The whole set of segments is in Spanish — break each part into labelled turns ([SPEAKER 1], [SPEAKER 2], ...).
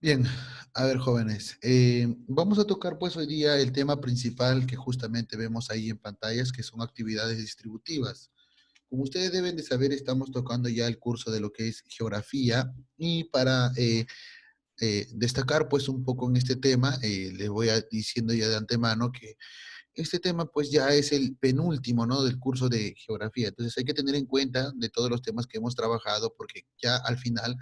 [SPEAKER 1] Bien, a ver, jóvenes, vamos a tocar pues hoy día el tema principal que justamente vemos ahí en pantallas, que son actividades distributivas. Como ustedes deben de saber, estamos tocando ya el curso de lo que es geografía y para destacar pues un poco en este tema, les voy diciendo ya de antemano que este tema pues ya es el penúltimo, ¿no? Del curso de geografía. Entonces hay que tener en cuenta de todos los temas que hemos trabajado porque ya al final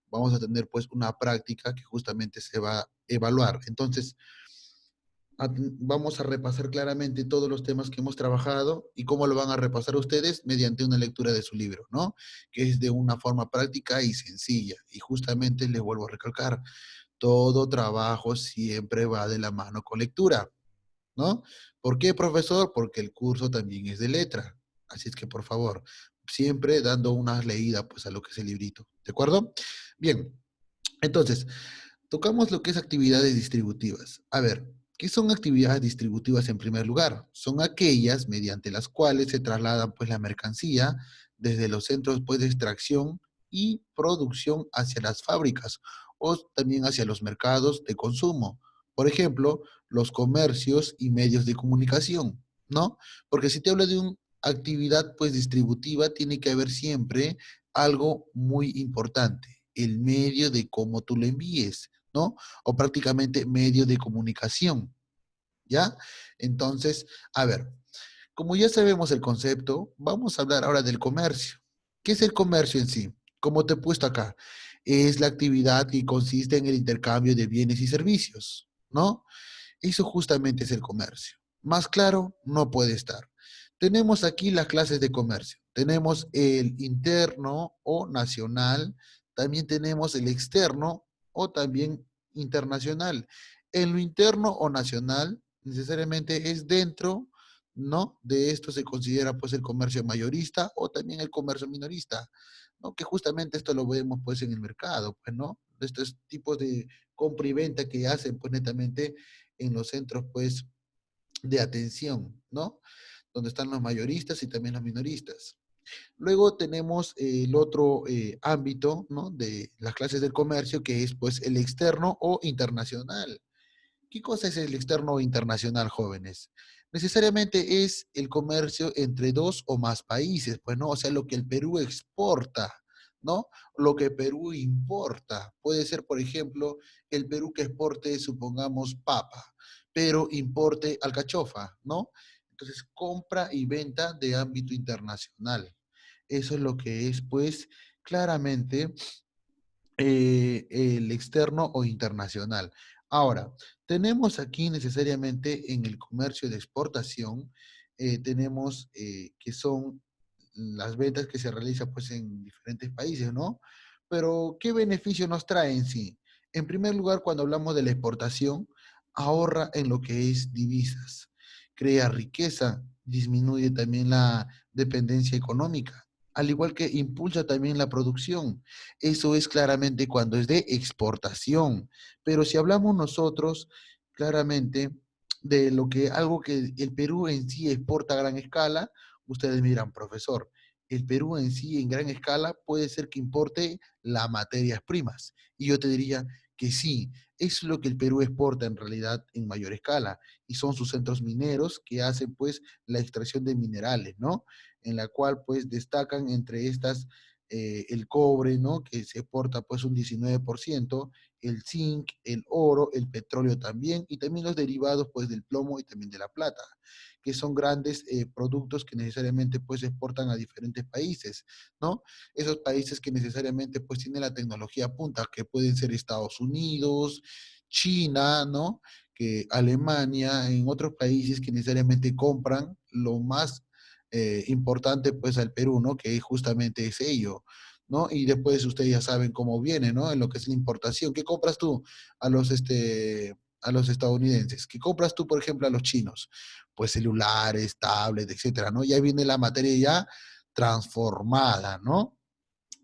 [SPEAKER 1] vamos a tener pues una práctica que justamente se va a evaluar. Entonces vamos a repasar claramente todos los temas que hemos trabajado y cómo lo van a repasar ustedes mediante una lectura de su libro, ¿no? Que es de una forma práctica y sencilla. Y justamente les vuelvo a recalcar, todo trabajo siempre va de la mano con lectura, ¿no? ¿Por qué, profesor? Porque el curso también es de letra. Así es que, por favor, siempre dando una leída pues a lo que es el librito, ¿de acuerdo? Bien, entonces, tocamos lo que es actividades distributivas. A ver, ¿qué son actividades distributivas en primer lugar? Son aquellas mediante las cuales se trasladan pues la mercancía desde los centros pues de extracción y producción hacia las fábricas o también hacia los mercados de consumo. Por ejemplo, los comercios y medios de comunicación, ¿no? Porque si te hablo de una actividad pues distributiva, tiene que haber siempre algo muy importante, el medio de cómo tú lo envíes, ¿no? O prácticamente medio de comunicación, ¿ya? Entonces, a ver, como ya sabemos el concepto, vamos a hablar ahora del comercio. ¿Qué es el comercio en sí? Como te he puesto acá, es la actividad que consiste en el intercambio de bienes y servicios, ¿no? Eso justamente es el comercio. Más claro, no puede estar. Tenemos aquí las clases de comercio. Tenemos el interno o nacional, también tenemos el externo o también internacional. En lo interno o nacional, necesariamente es dentro, ¿no? De esto se considera pues el comercio mayorista o también el comercio minorista, ¿no? Que justamente esto lo vemos pues en el mercado, pues, ¿no? De estos tipos de compra y venta que hacen pues netamente en los centros pues de atención, ¿no? Donde están los mayoristas y también los minoristas. Luego tenemos el otro ámbito, ¿no? De las clases del comercio, que es pues el externo o internacional. ¿Qué cosa es el externo o internacional, jóvenes? Necesariamente es el comercio entre dos o más países, pues, ¿no? O sea, lo que el Perú exporta, ¿no? Lo que Perú importa. Puede ser, por ejemplo, el Perú que exporte, supongamos, papa, pero importe alcachofa, ¿no? Entonces, compra y venta de ámbito internacional. Eso es lo que es, pues, claramente el externo o internacional. Ahora, tenemos aquí necesariamente en el comercio de exportación, tenemos que son las ventas que se realizan pues en diferentes países, ¿no? Pero, ¿qué beneficio nos trae en sí? En primer lugar, cuando hablamos de la exportación, ahorra en lo que es divisas, crea riqueza, disminuye también la dependencia económica, al igual que impulsa también la producción. Eso es claramente cuando es de exportación. Pero si hablamos nosotros claramente de lo que algo que el Perú en sí exporta a gran escala, ustedes me dirán, profesor, el Perú en sí en gran escala puede ser que importe las materias primas. Y yo te diría que sí, es lo que el Perú exporta en realidad en mayor escala. Y son sus centros mineros que hacen pues la extracción de minerales, ¿no? En la cual pues destacan entre estas el cobre, ¿no? Que se exporta pues un 19%, el zinc, el oro, el petróleo también, y también los derivados pues del plomo y también de la plata, que son grandes productos que necesariamente pues exportan a diferentes países, ¿no? Esos países que necesariamente pues tienen la tecnología punta, que pueden ser Estados Unidos, China, ¿no? Que Alemania, en otros países que necesariamente compran lo más importante pues al Perú, ¿no? Que justamente es ello, ¿no? Y después ustedes ya saben cómo viene, ¿no? En lo que es la importación. ¿Qué compras tú a a los estadounidenses? ¿Qué compras tú, por ejemplo, a los chinos? Pues celulares, tablets, etcétera, ¿no? Ya viene la materia ya transformada, ¿no?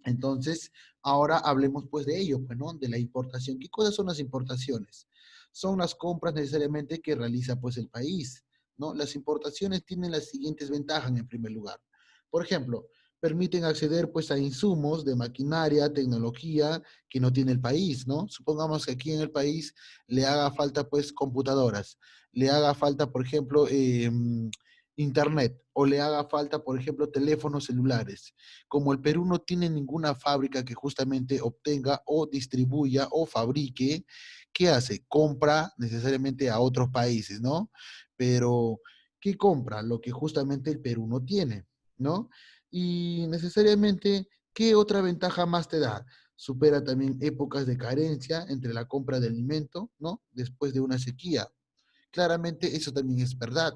[SPEAKER 1] Entonces, ahora hablemos pues de ello, pues, ¿no? De la importación. ¿Qué cosas son las importaciones? Son las compras necesariamente que realiza pues el país, ¿no? Las importaciones tienen las siguientes ventajas en primer lugar. Por ejemplo, permiten acceder pues a insumos de maquinaria, tecnología que no tiene el país, ¿no? Supongamos que aquí en el país le haga falta pues computadoras, le haga falta, por ejemplo, internet o le haga falta, por ejemplo, teléfonos celulares. Como el Perú no tiene ninguna fábrica que justamente obtenga o distribuya o fabrique, ¿qué hace? Compra necesariamente a otros países, ¿no? Pero, ¿qué compra? Lo que justamente el Perú no tiene, ¿no? Y necesariamente, ¿qué otra ventaja más te da? Supera también épocas de carencia entre la compra de alimento, ¿no? Después de una sequía. Claramente eso también es verdad,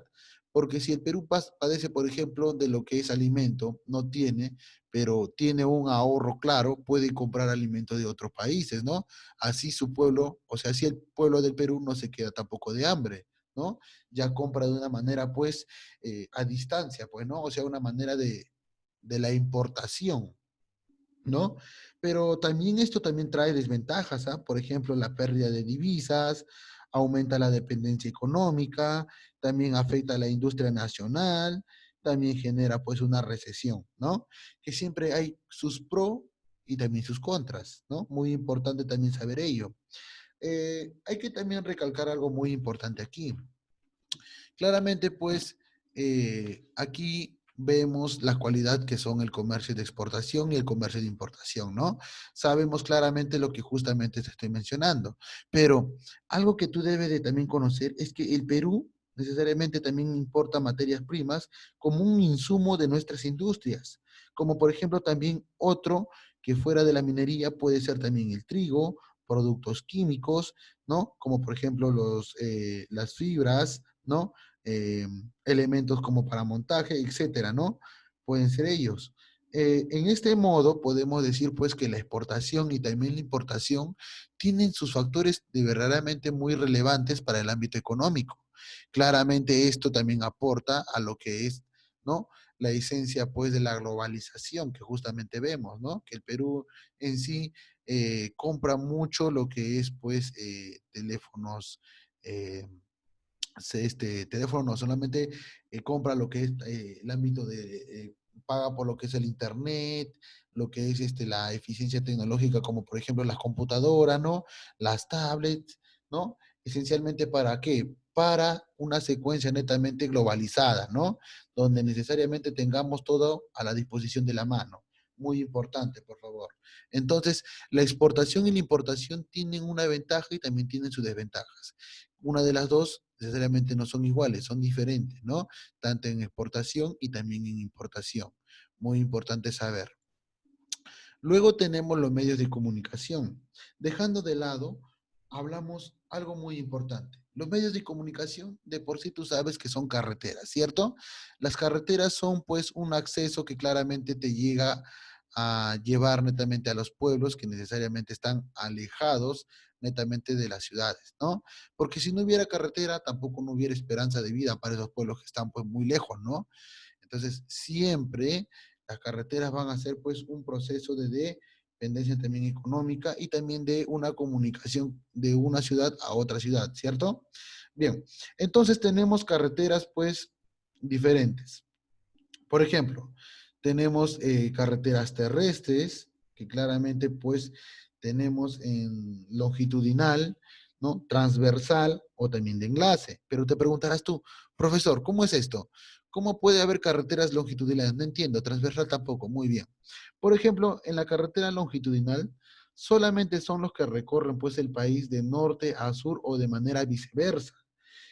[SPEAKER 1] porque si el Perú padece, por ejemplo, de lo que es alimento, no tiene, pero tiene un ahorro claro, puede comprar alimento de otros países, ¿no? Así su pueblo, o sea, así el pueblo del Perú no se queda tampoco de hambre, ¿no? Ya compra de una manera, pues, a distancia, pues, ¿no? O sea, una manera de la importación, ¿no? Pero también esto también trae desventajas, ¿ah? Por ejemplo, la pérdida de divisas, aumenta la dependencia económica, también afecta a la industria nacional, también genera pues una recesión, ¿no? Que siempre hay sus pros y también sus contras, ¿no? Muy importante también saber ello. Hay que también recalcar algo muy importante aquí. Claramente, pues, aquí vemos la cualidad que son el comercio de exportación y el comercio de importación, ¿no? Sabemos claramente lo que justamente te estoy mencionando, pero algo que tú debes de también conocer es que el Perú necesariamente también importa materias primas como un insumo de nuestras industrias, como por ejemplo también otro que fuera de la minería puede ser también el trigo, productos químicos, ¿no? Como por ejemplo las fibras, ¿no? eh, Elementos como para montaje, etcétera, ¿no? Pueden ser ellos. En este modo podemos decir pues que la exportación y también la importación tienen sus factores de verdaderamente muy relevantes para el ámbito económico. Claramente esto también aporta a lo que es, ¿no? La esencia pues de la globalización que justamente vemos, ¿no? Que el Perú en sí compra mucho lo que es pues teléfonos teléfono no solamente compra lo que es el ámbito paga por lo que es el internet, lo que es la eficiencia tecnológica, como por ejemplo las computadoras, ¿no? Las tablets, ¿no? Esencialmente ¿para qué? Para una secuencia netamente globalizada, ¿no? Donde necesariamente tengamos todo a la disposición de la mano. Muy importante, por favor. Entonces, la exportación y la importación tienen una ventaja y también tienen sus desventajas. Una de las dos necesariamente no son iguales, son diferentes, ¿no? Tanto en exportación y también en importación. Muy importante saber. Luego tenemos los medios de comunicación. Dejando de lado, hablamos algo muy importante. Los medios de comunicación, de por sí tú sabes que son carreteras, ¿cierto? Las carreteras son pues un acceso que claramente te llega a llevar netamente a los pueblos que necesariamente están alejados netamente de las ciudades, ¿no? Porque si no hubiera carretera, tampoco no hubiera esperanza de vida para esos pueblos que están pues muy lejos, ¿no? Entonces, siempre las carreteras van a ser pues un proceso de dependencia también económica y también de una comunicación de una ciudad a otra ciudad, ¿cierto? Bien, entonces tenemos carreteras pues diferentes. Por ejemplo, tenemos carreteras terrestres, que claramente pues tenemos en longitudinal, ¿no? Transversal o también de enlace. Pero te preguntarás tú, profesor, ¿cómo es esto? ¿Cómo puede haber carreteras longitudinales? No entiendo, transversal tampoco, muy bien. Por ejemplo, en la carretera longitudinal, solamente son los que recorren pues el país de norte a sur o de manera viceversa,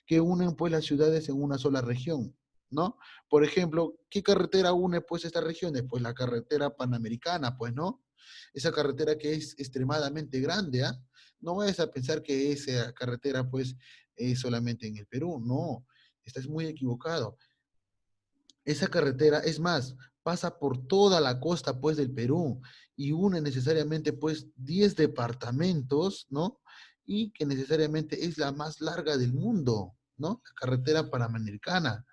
[SPEAKER 1] que unen pues las ciudades en una sola región, ¿no? Por ejemplo, ¿qué carretera une pues estas regiones? Pues la carretera panamericana, pues, ¿no? Esa carretera que es extremadamente grande, ¿ah? No vayas a pensar que esa carretera pues es solamente en el Perú, no, estás muy equivocado. Esa carretera, es más, pasa por toda la costa pues del Perú y une necesariamente pues 10 departamentos, ¿no? Y que necesariamente es la más larga del mundo, ¿no? La carretera panamericana.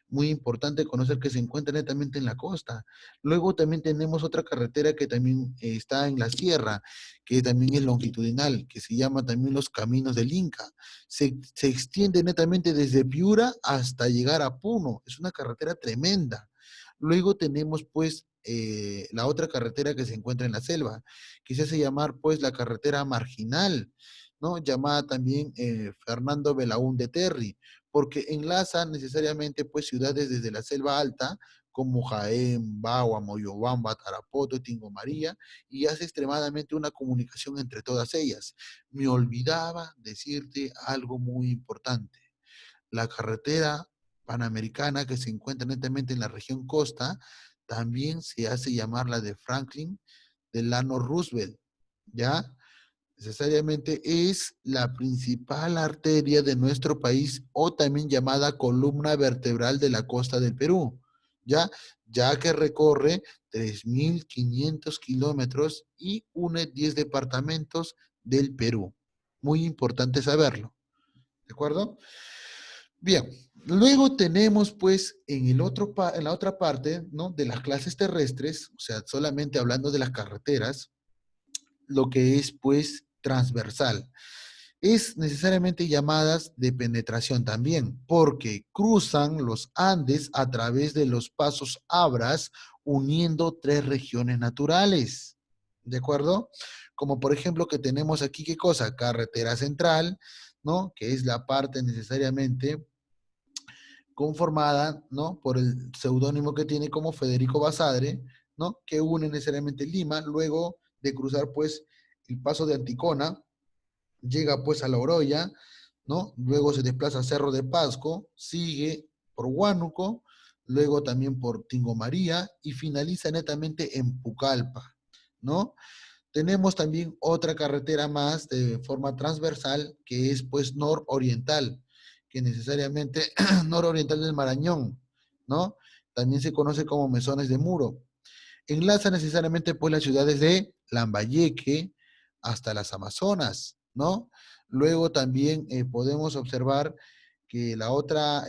[SPEAKER 1] Muy importante conocer que se encuentra netamente en la costa. Luego también tenemos otra carretera que también está en la sierra, que también es longitudinal, que se llama también los Caminos del Inca. Se extiende netamente desde Piura hasta llegar a Puno. Es una carretera tremenda. Luego tenemos pues la otra carretera que se encuentra en la selva, que se hace llamar pues la carretera marginal, ¿no? Llamada también Fernando Belaúnde Terry, porque enlaza necesariamente pues ciudades desde la selva alta, como Jaén, Bagua, Moyobamba, Tarapoto, Tingo María, y hace extremadamente una comunicación entre todas ellas. Me olvidaba decirte algo muy importante. La carretera panamericana que se encuentra netamente en la región costa, también se hace llamar la de Franklin Delano Roosevelt, ¿ya? Necesariamente es la principal arteria de nuestro país o también llamada columna vertebral de la costa del Perú, ¿ya? Ya que recorre 3.500 kilómetros y une 10 departamentos del Perú. Muy importante saberlo, ¿de acuerdo? Bien, luego tenemos pues en la otra parte, ¿no? De las clases terrestres, o sea, solamente hablando de las carreteras, lo que es pues transversal. Es necesariamente llamadas de penetración también, porque cruzan los Andes a través de los pasos Abras, uniendo tres regiones naturales. ¿De acuerdo? Como por ejemplo que tenemos aquí, ¿qué cosa? Carretera central, ¿no? Que es la parte necesariamente conformada, ¿no? Por el seudónimo que tiene como Federico Basadre, ¿no? Que une necesariamente Lima, luego de cruzar pues el paso de Anticona, llega pues a La Oroya, ¿no? Luego se desplaza a Cerro de Pasco, sigue por Huánuco, luego también por Tingo María y finaliza netamente en Pucallpa, ¿no? Tenemos también otra carretera más de forma transversal que es pues nororiental, que necesariamente nororiental del Marañón, ¿no? También se conoce como Mesones de Muro. Enlaza necesariamente pues las ciudades de Lambayeque hasta las Amazonas, ¿no? Luego también podemos observar que la otra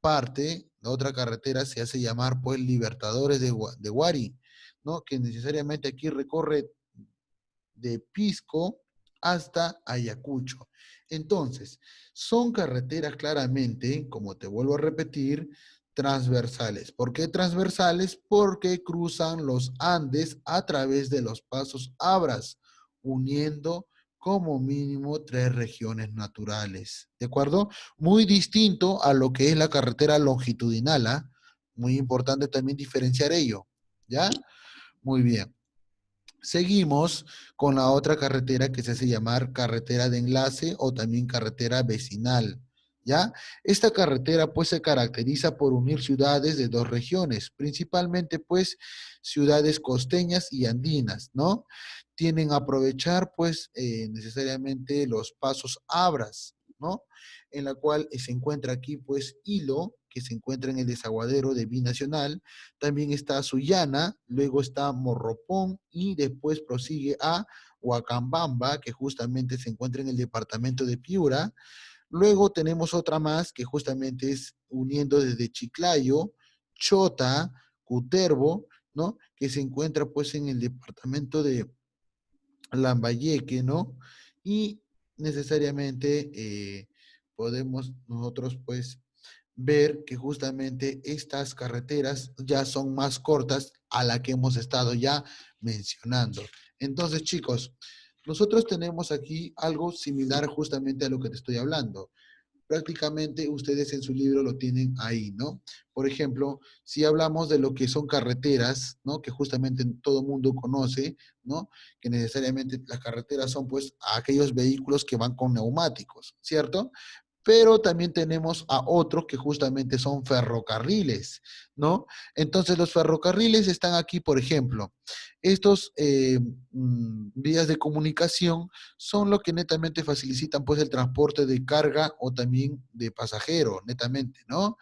[SPEAKER 1] parte, la otra carretera se hace llamar pues Libertadores de Huari, ¿no? Que necesariamente aquí recorre de Pisco hasta Ayacucho. Entonces, son carreteras claramente, como te vuelvo a repetir, transversales. ¿Por qué transversales? Porque cruzan los Andes a través de los pasos Abras, uniendo como mínimo tres regiones naturales. ¿De acuerdo? Muy distinto a lo que es la carretera longitudinal. ¿Ah? Muy importante también diferenciar ello. ¿Ya? Muy bien. Seguimos con la otra carretera que se hace llamar carretera de enlace o también carretera vecinal, ¿ya? Esta carretera pues se caracteriza por unir ciudades de dos regiones, principalmente pues ciudades costeñas y andinas, ¿no? Tienen a aprovechar pues necesariamente los pasos Abras, ¿no? En la cual se encuentra aquí pues Hilo, que se encuentra en el desaguadero de Binacional, también está Sullana, luego está Morropón y después prosigue a Huacambamba, que justamente se encuentra en el departamento de Piura. Luego tenemos otra más que justamente es uniendo desde Chiclayo, Chota, Cutervo, ¿no? Que se encuentra pues en el departamento de Lambayeque, ¿no? Y necesariamente podemos nosotros pues ver que justamente estas carreteras ya son más cortas a la que hemos estado ya mencionando. Entonces, chicos, nosotros tenemos aquí algo similar justamente a lo que te estoy hablando. Prácticamente ustedes en su libro lo tienen ahí, ¿no? Por ejemplo, si hablamos de lo que son carreteras, ¿no? Que justamente todo mundo conoce, ¿no? Que necesariamente las carreteras son pues aquellos vehículos que van con neumáticos, ¿cierto? Pero también tenemos a otros que justamente son ferrocarriles, ¿no? Entonces los ferrocarriles están aquí, por ejemplo, estos vías de comunicación son los que netamente facilitan pues el transporte de carga o también de pasajero, netamente, ¿no?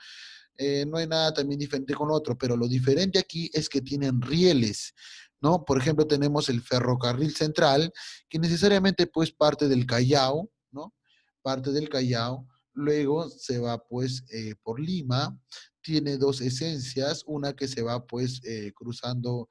[SPEAKER 1] No hay nada también diferente con otro, pero lo diferente aquí es que tienen rieles, ¿no? Por ejemplo, tenemos el ferrocarril central, que necesariamente pues parte del Callao, ¿no? Parte del Callao, luego se va pues por Lima, tiene dos esencias, una que se va pues cruzando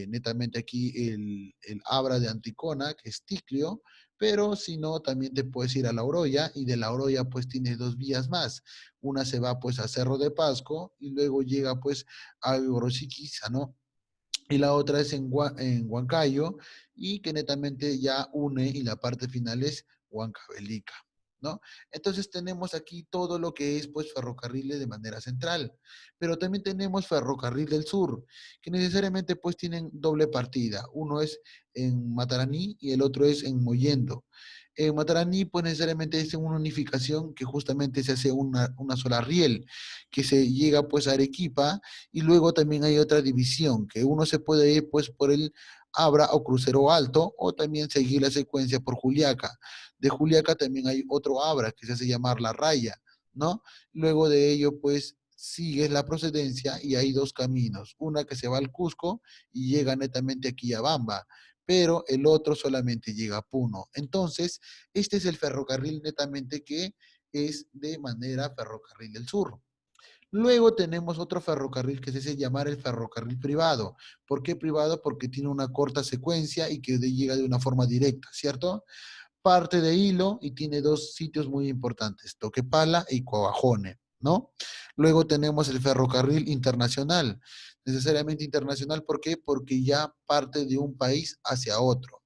[SPEAKER 1] netamente aquí el Abra de Anticona, que es Ticlio, pero si no, también te puedes ir a La Oroya, y de La Oroya pues tienes dos vías más. Una se va pues a Cerro de Pasco y luego llega pues a Gorosiquiza, ¿no? Y la otra es en Huancayo, y que netamente ya une, y la parte final es Huancavelica, ¿no? Entonces tenemos aquí todo lo que es pues ferrocarriles de manera central, pero también tenemos ferrocarril del sur, que necesariamente pues tienen doble partida. Uno es en Mataraní y el otro es en Mollendo. En Mataraní pues necesariamente es una unificación que justamente se hace una sola riel, que se llega pues a Arequipa, y luego también hay otra división, que uno se puede ir pues por el Abra o Crucero Alto, o también seguir la secuencia por Juliaca. De Juliaca también hay otro Abra que se hace llamar La Raya, ¿no? Luego de ello pues sigues la procedencia y hay dos caminos, una que se va al Cusco y llega netamente aquí a Bamba, pero el otro solamente llega a Puno. Entonces, este es el ferrocarril netamente que es de manera ferrocarril del sur. Luego tenemos otro ferrocarril que se hace llamar el ferrocarril privado. ¿Por qué privado? Porque tiene una corta secuencia y que llega de una forma directa, ¿cierto? Parte de Hilo y tiene dos sitios muy importantes, Toquepala y Coajone, ¿no? Luego tenemos el ferrocarril internacional. Necesariamente internacional, ¿por qué? Porque ya parte de un país hacia otro,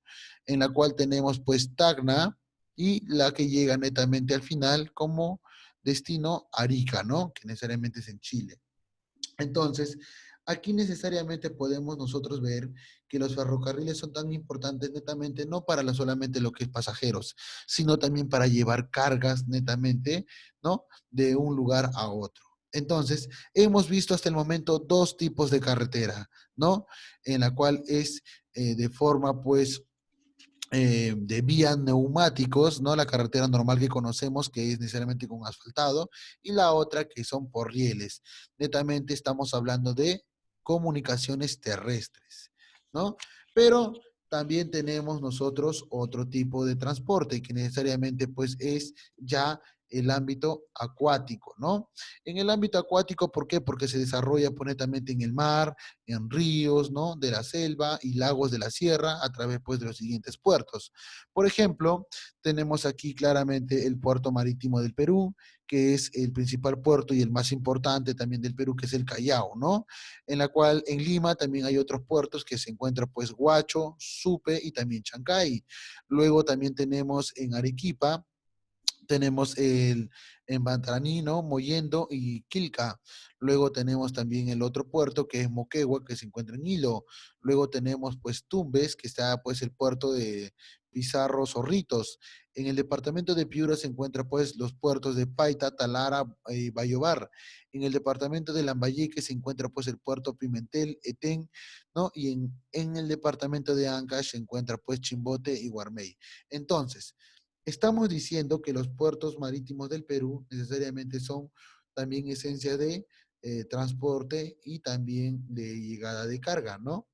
[SPEAKER 1] en la cual tenemos pues Tacna, y la que llega netamente al final como destino Arica, ¿no? Que necesariamente es en Chile. Entonces, aquí necesariamente podemos nosotros ver que los ferrocarriles son tan importantes netamente no para solamente lo que es pasajeros, sino también para llevar cargas netamente, ¿no? De un lugar a otro. Entonces, hemos visto hasta el momento dos tipos de carretera, ¿no? En la cual es de forma, pues, de vías neumáticos, ¿no? La carretera normal que conocemos, que es necesariamente con asfaltado, y la otra que son por rieles. Netamente estamos hablando de comunicaciones terrestres, ¿no? Pero también tenemos nosotros otro tipo de transporte que necesariamente pues es ya el ámbito acuático, ¿no? En el ámbito acuático, ¿por qué? Porque se desarrolla pues, netamente en el mar, en ríos, ¿no? De la selva y lagos de la sierra a través pues de los siguientes puertos. Por ejemplo, tenemos aquí claramente el puerto marítimo del Perú, que es el principal puerto y el más importante también del Perú, que es el Callao, ¿no? En la cual en Lima también hay otros puertos que se encuentran pues Huacho, Supe y también Chancay. Luego también tenemos en Arequipa, tenemos en Bantaranino, Mollendo y Quilca. Luego tenemos también el otro puerto que es Moquegua, que se encuentra en Hilo. Luego tenemos pues Tumbes, que está pues el puerto de Pizarro, Zorritos. En el departamento de Piura se encuentra pues los puertos de Paita, Talara y Bayobar. En el departamento de Lambayeque se encuentra pues el puerto Pimentel, Etén, ¿no? Y en el departamento de Ancash se encuentra pues Chimbote y Guarmey. Entonces, estamos diciendo que los puertos marítimos del Perú necesariamente son también esencia de transporte y también de llegada de carga, ¿no?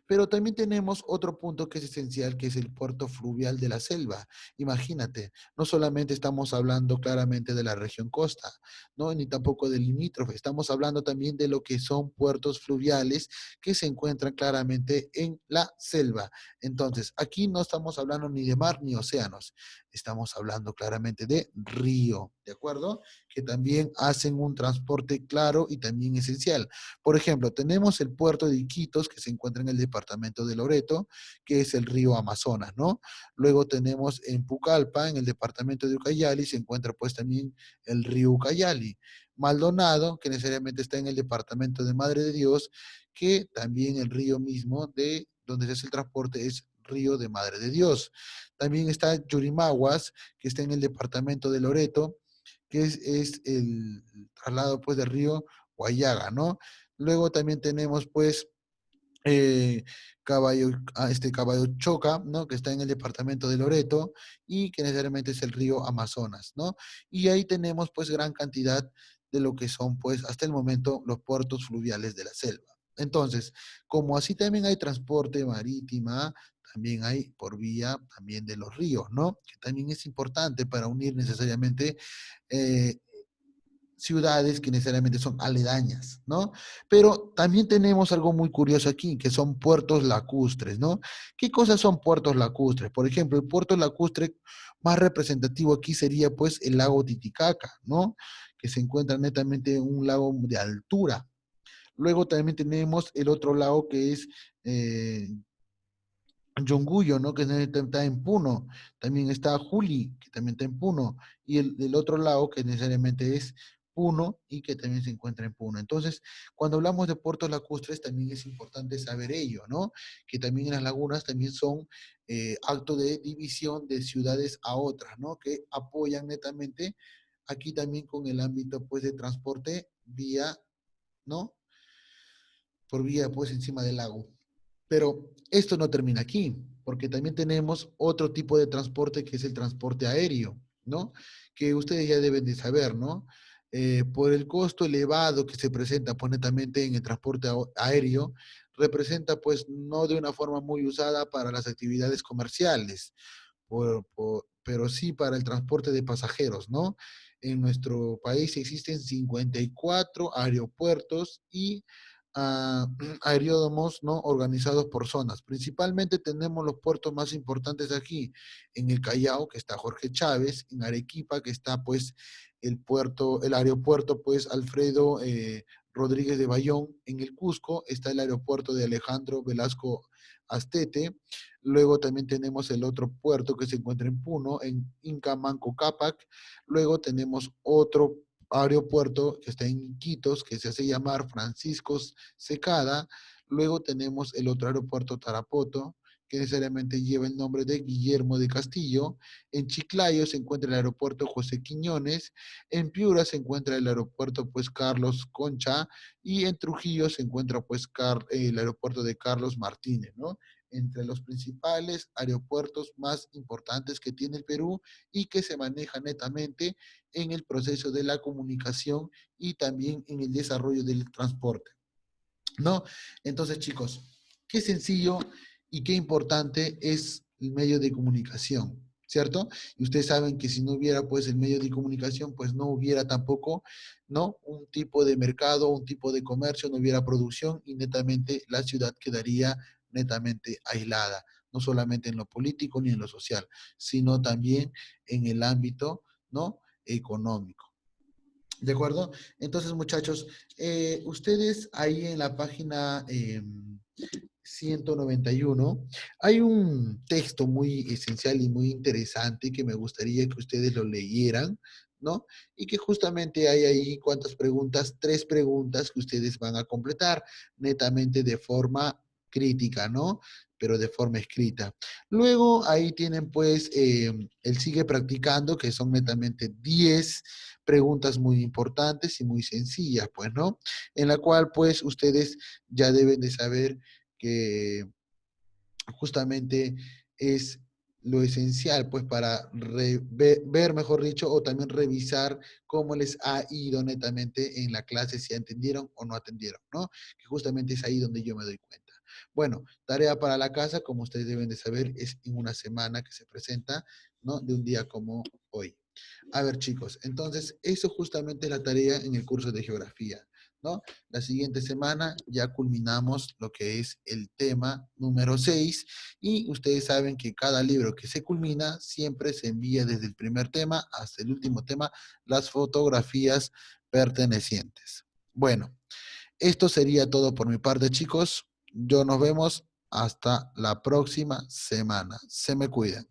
[SPEAKER 1] Pero también tenemos otro punto que es esencial, que es el puerto fluvial de la selva. Imagínate, no solamente estamos hablando claramente de la región costa, ¿no? Ni tampoco del limítrofe, estamos hablando también de lo que son puertos fluviales que se encuentran claramente en la selva. Entonces, aquí no estamos hablando ni de mar ni océanos, estamos hablando claramente de río, ¿de acuerdo? Que también hacen un transporte claro y también esencial. Por ejemplo, tenemos el puerto de Iquitos, que se encuentra en el departamento de Loreto, que es el río Amazonas, ¿no? Luego tenemos en Pucallpa, en el departamento de Ucayali, se encuentra pues también el río Ucayali. Maldonado, que necesariamente está en el departamento de Madre de Dios, que también el río mismo de donde se hace el transporte es río de Madre de Dios. También está Yurimaguas, que está en el departamento de Loreto, que es el traslado pues del río Guayaga, ¿no? Luego también tenemos pues eh, Caballo Choca, ¿no? Que está en el departamento de Loreto y que necesariamente es el río Amazonas, ¿no? Y ahí tenemos pues gran cantidad de lo que son pues hasta el momento los puertos fluviales de la selva. Entonces, como así también hay transporte marítima, también hay por vía también de los ríos, ¿no? Que también es importante para unir necesariamente eh, ciudades que necesariamente son aledañas, ¿no? Pero también tenemos algo muy curioso aquí, que son puertos lacustres, ¿no? ¿Qué cosas son puertos lacustres? Por ejemplo, el puerto lacustre más representativo aquí sería pues el lago Titicaca, ¿no? Que se encuentra netamente en un lago de altura. Luego también tenemos el otro lago que es Yonguyo, ¿no? Que está en Puno. También está Juli, que también está en Puno. Y el otro lado, que necesariamente es Puno y que también se encuentra en Puno. Entonces, cuando hablamos de puertos lacustres, también es importante saber ello, ¿no? Que también en las lagunas también son actos de división de ciudades a otras, ¿no? Que apoyan netamente aquí también con el ámbito, pues, de transporte vía, ¿no? Por vía, pues, encima del lago. Pero esto no termina aquí, porque también tenemos otro tipo de transporte que es el transporte aéreo, ¿no? Que ustedes ya deben de saber, ¿no? Por el costo elevado que se presenta, pues netamente en el transporte aéreo, representa pues no de una forma muy usada para las actividades comerciales, pero sí para el transporte de pasajeros, ¿no? En nuestro país existen 54 aeropuertos y aeródromos, ¿no? Organizados por zonas. Principalmente tenemos los puertos más importantes aquí. En el Callao, que está Jorge Chávez, en Arequipa, que está pues el aeropuerto pues Alfredo Rodríguez de Bayón, en el Cusco está el aeropuerto de Alejandro Velasco Astete. Luego también tenemos el otro puerto que se encuentra en Puno, en Inca Manco Cápac. Luego tenemos otro aeropuerto que está en Iquitos, que se hace llamar Francisco Secada. Luego tenemos el otro aeropuerto Tarapoto, que necesariamente lleva el nombre de Guillermo de Castillo. En Chiclayo se encuentra el aeropuerto José Quiñones. En Piura se encuentra el aeropuerto pues Carlos Concha. Y en Trujillo se encuentra pues el aeropuerto de Carlos Martínez, ¿no? Entre los principales aeropuertos más importantes que tiene el Perú y que se maneja netamente en el proceso de la comunicación y también en el desarrollo del transporte, ¿no? Entonces, chicos, qué sencillo y qué importante es el medio de comunicación, ¿cierto? Y ustedes saben que si no hubiera pues el medio de comunicación, pues no hubiera tampoco, ¿no? Un tipo de mercado, un tipo de comercio, no hubiera producción y netamente la ciudad quedaría netamente aislada, no solamente en lo político ni en lo social, sino también en el ámbito, ¿no? Económico. ¿De acuerdo? Entonces, muchachos, ustedes ahí en la página 191, hay un texto muy esencial y muy interesante que me gustaría que ustedes lo leyeran, ¿no? Y que justamente hay ahí cuántas preguntas, tres preguntas que ustedes van a completar netamente de forma crítica, ¿no? Pero de forma escrita. Luego ahí tienen pues el sigue practicando, que son netamente 10 preguntas muy importantes y muy sencillas, pues, ¿no? En la cual pues ustedes ya deben de saber que justamente es lo esencial, pues, para ver, mejor dicho, o también revisar cómo les ha ido netamente en la clase, si atendieron o no atendieron, ¿no? Que justamente es ahí donde yo me doy cuenta. Bueno, tarea para la casa, como ustedes deben de saber, es en una semana que se presenta, ¿no? De un día como hoy. A ver, chicos, entonces, eso justamente es la tarea en el curso de geografía, ¿no? La siguiente semana ya culminamos lo que es el tema número 6 y ustedes saben que cada libro que se culmina siempre se envía desde el primer tema hasta el último tema las fotografías pertenecientes. Bueno, esto sería todo por mi parte, chicos. Yo nos vemos hasta la próxima semana. Se me cuidan.